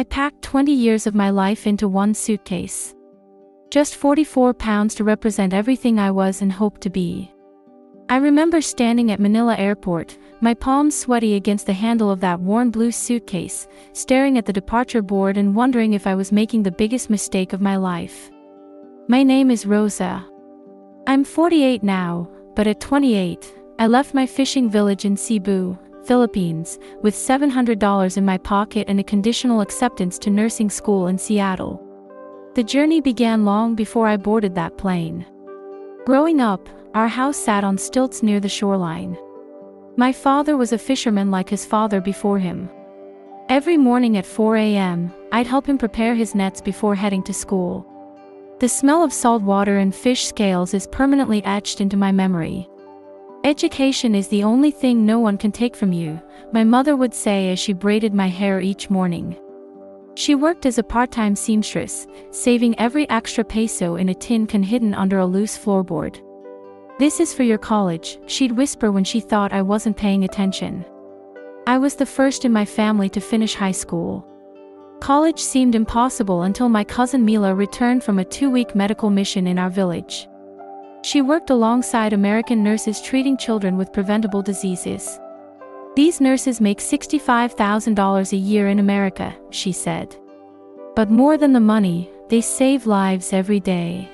I packed 20 years of my life into one suitcase. Just 44 pounds to represent everything I was and hoped to be. I remember standing at Manila Airport, my palms sweaty against the handle of that worn blue suitcase, staring at the departure board and wondering if I was making the biggest mistake of my life. My name is Rosa. I'm 48 now, but at 28, I left my fishing village in Cebu, Philippines, with $700 in my pocket and a conditional acceptance to nursing school in Seattle. The journey began long before I boarded that plane. Growing up, our house sat on stilts near the shoreline. My father was a fisherman like his father before him. Every morning at 4 a.m., I'd help him prepare his nets before heading to school. The smell of salt water and fish scales is permanently etched into my memory. Education is the only thing no one can take from you, my mother would say as she braided my hair each morning. She worked as a part-time seamstress, saving every extra peso in a tin can hidden under a loose floorboard. "This is for your college," she'd whisper when she thought I wasn't paying attention. I was the first in my family to finish high school. College seemed impossible until my cousin Mila returned from a 2-week medical mission in our village. She worked alongside American nurses treating children with preventable diseases. "These nurses make $65,000 a year in America," she said. "But more than the money, they save lives every day."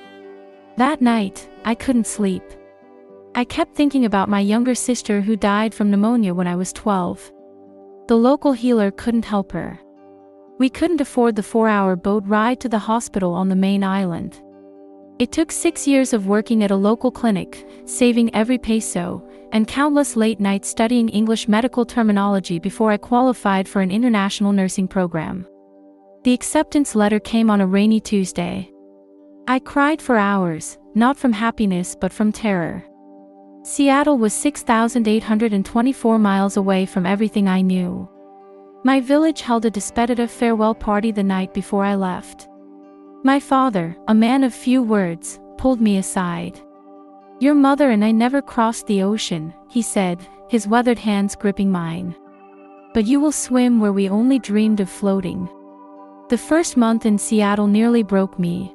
That night, I couldn't sleep. I kept thinking about my younger sister who died from pneumonia when I was 12. The local healer couldn't help her. We couldn't afford the 4-hour boat ride to the hospital on the main island. It took 6 years of working at a local clinic, saving every peso, and countless late nights studying English medical terminology before I qualified for an international nursing program. The acceptance letter came on a rainy Tuesday. I cried for hours, not from happiness but from terror. Seattle was 6,824 miles away from everything I knew. My village held a despedida farewell party the night before I left. My father, a man of few words, pulled me aside. "Your mother and I never crossed the ocean," he said, his weathered hands gripping mine. "But you will swim where we only dreamed of floating." The first month in Seattle nearly broke me.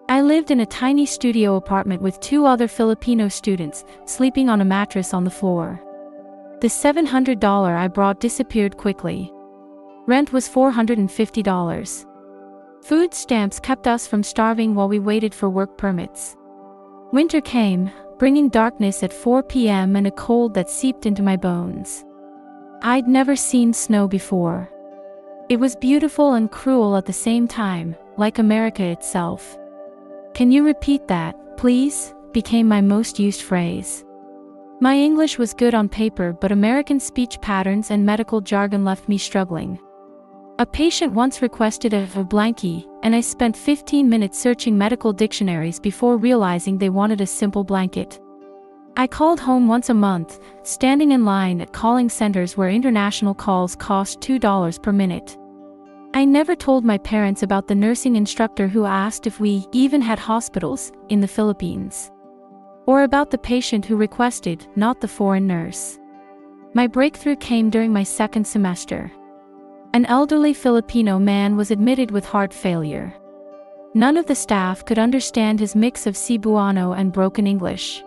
I lived in a tiny studio apartment with 2 other Filipino students, sleeping on a mattress on the floor. The $700 I brought disappeared quickly. Rent was $450. Food stamps kept us from starving while we waited for work permits. Winter came, bringing darkness at 4 p.m. and a cold that seeped into my bones. I'd never seen snow before. It was beautiful and cruel at the same time, like America itself. "Can you repeat that, please?" became my most used phrase. My English was good on paper, but American speech patterns and medical jargon left me struggling. A patient once requested a blankie, and I spent 15 minutes searching medical dictionaries before realizing they wanted a simple blanket. I called home once a month, standing in line at calling centers where international calls cost $2 per minute. I never told my parents about the nursing instructor who asked if we even had hospitals in the Philippines. Or about the patient who requested, not the foreign nurse. My breakthrough came during my 2nd semester. An elderly Filipino man was admitted with heart failure. None of the staff could understand his mix of Cebuano and broken English.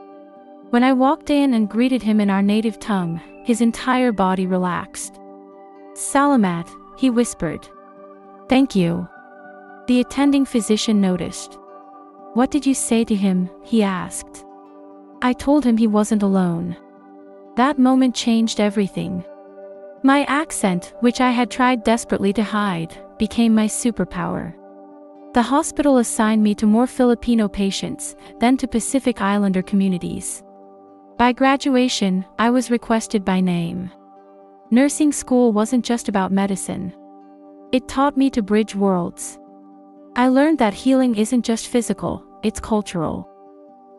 When I walked in and greeted him in our native tongue, his entire body relaxed. "Salamat," he whispered. "Thank you." The attending physician noticed. "What did you say to him?" he asked. I told him he wasn't alone. That moment changed everything. My accent, which I had tried desperately to hide, became my superpower. The hospital assigned me to more Filipino patients, then to Pacific Islander communities. By graduation, I was requested by name. Nursing school wasn't just about medicine. It taught me to bridge worlds. I learned that healing isn't just physical, it's cultural.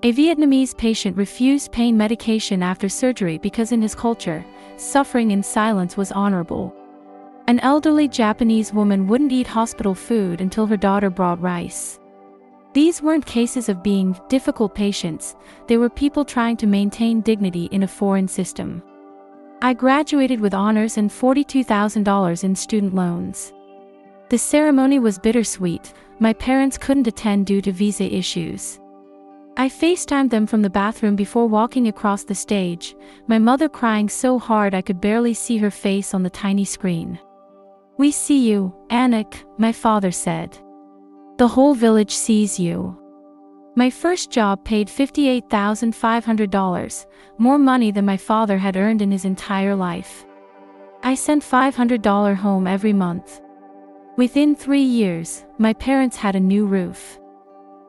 A Vietnamese patient refused pain medication after surgery because in his culture, suffering in silence was honorable. An elderly Japanese woman wouldn't eat hospital food until her daughter brought rice. These weren't cases of being difficult patients, they were people trying to maintain dignity in a foreign system. I graduated with honors and $42,000 in student loans. The ceremony was bittersweet. My parents couldn't attend due to visa issues. I FaceTimed them from the bathroom before walking across the stage, my mother crying so hard I could barely see her face on the tiny screen. "We see you, Anik," my father said. "The whole village sees you." My first job paid $58,500, more money than my father had earned in his entire life. I sent $500 home every month. Within 3 years, my parents had a new roof.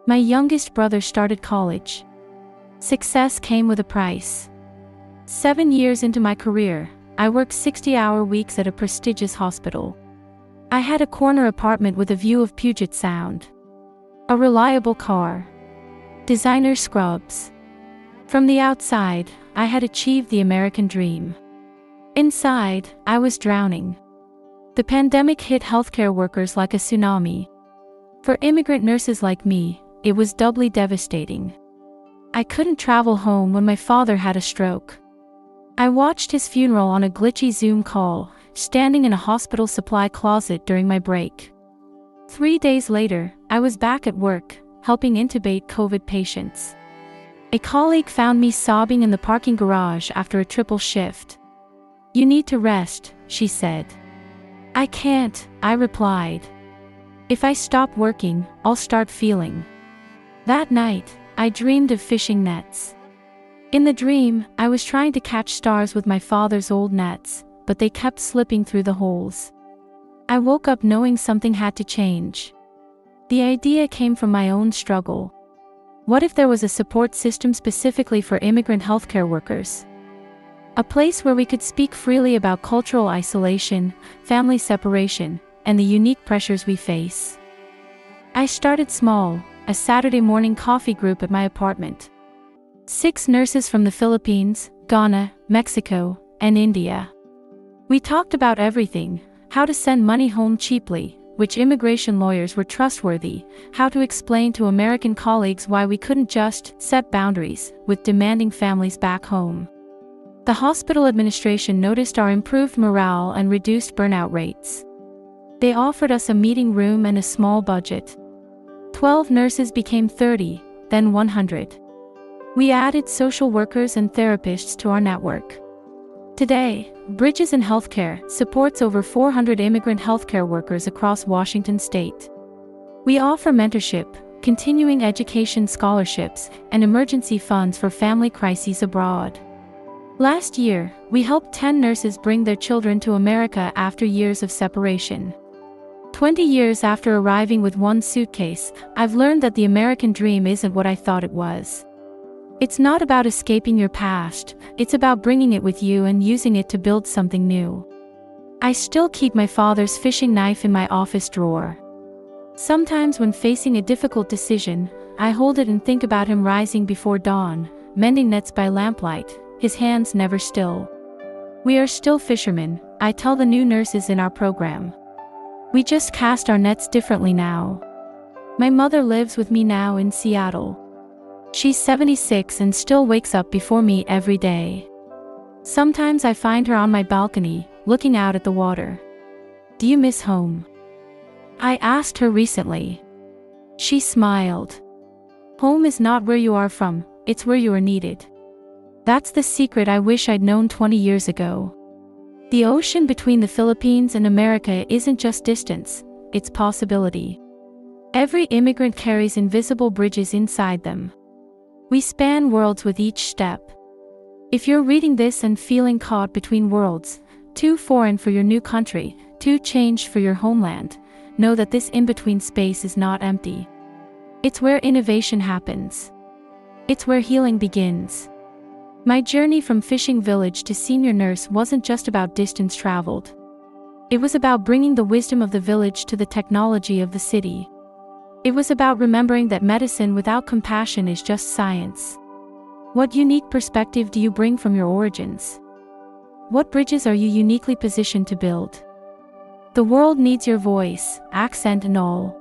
My youngest brother started college. Success came with a price. 7 years into my career, I worked 60-hour weeks at a prestigious hospital. I had a corner apartment with a view of Puget Sound. A reliable car. Designer scrubs. From the outside, I had achieved the American dream. Inside, I was drowning. The pandemic hit healthcare workers like a tsunami. For immigrant nurses like me, it was doubly devastating. I couldn't travel home when my father had a stroke. I watched his funeral on a glitchy Zoom call, standing in a hospital supply closet during my break. 3 days later, I was back at work, helping intubate COVID patients. A colleague found me sobbing in the parking garage after a triple shift. "You need to rest," she said. "I can't," I replied. "If I stop working, I'll start feeling." That night, I dreamed of fishing nets. In the dream, I was trying to catch stars with my father's old nets, but they kept slipping through the holes. I woke up knowing something had to change. The idea came from my own struggle. What if there was a support system specifically for immigrant healthcare workers? A place where we could speak freely about cultural isolation, family separation, and the unique pressures we face. I started small, a Saturday morning coffee group at my apartment. 6 nurses from the Philippines, Ghana, Mexico, and India. We talked about everything: how to send money home cheaply, which immigration lawyers were trustworthy, how to explain to American colleagues why we couldn't just set boundaries with demanding families back home. The hospital administration noticed our improved morale and reduced burnout rates. They offered us a meeting room and a small budget. 12 nurses became 30, then 100. We added social workers and therapists to our network. Today, Bridges in Healthcare supports over 400 immigrant healthcare workers across Washington state. We offer mentorship, continuing education scholarships, and emergency funds for family crises abroad. Last year, we helped 10 nurses bring their children to America after years of separation. 20 years after arriving with one suitcase, I've learned that the American dream isn't what I thought it was. It's not about escaping your past, it's about bringing it with you and using it to build something new. I still keep my father's fishing knife in my office drawer. Sometimes when facing a difficult decision, I hold it and think about him rising before dawn, mending nets by lamplight, his hands never still. We are still fishermen, I tell the new nurses in our program. We just cast our nets differently now. My mother lives with me now in Seattle. She's 76 and still wakes up before me every day. Sometimes I find her on my balcony, looking out at the water. "Do you miss home?" I asked her recently. She smiled. "Home is not where you are from, it's where you are needed." That's the secret I wish I'd known 20 years ago. The ocean between the Philippines and America isn't just distance, it's possibility. Every immigrant carries invisible bridges inside them. We span worlds with each step. If you're reading this and feeling caught between worlds, too foreign for your new country, too changed for your homeland, know that this in-between space is not empty. It's where innovation happens. It's where healing begins. My journey from fishing village to senior nurse wasn't just about distance traveled. It was about bringing the wisdom of the village to the technology of the city. It was about remembering that medicine without compassion is just science. What unique perspective do you bring from your origins? What bridges are you uniquely positioned to build? The world needs your voice, accent and all.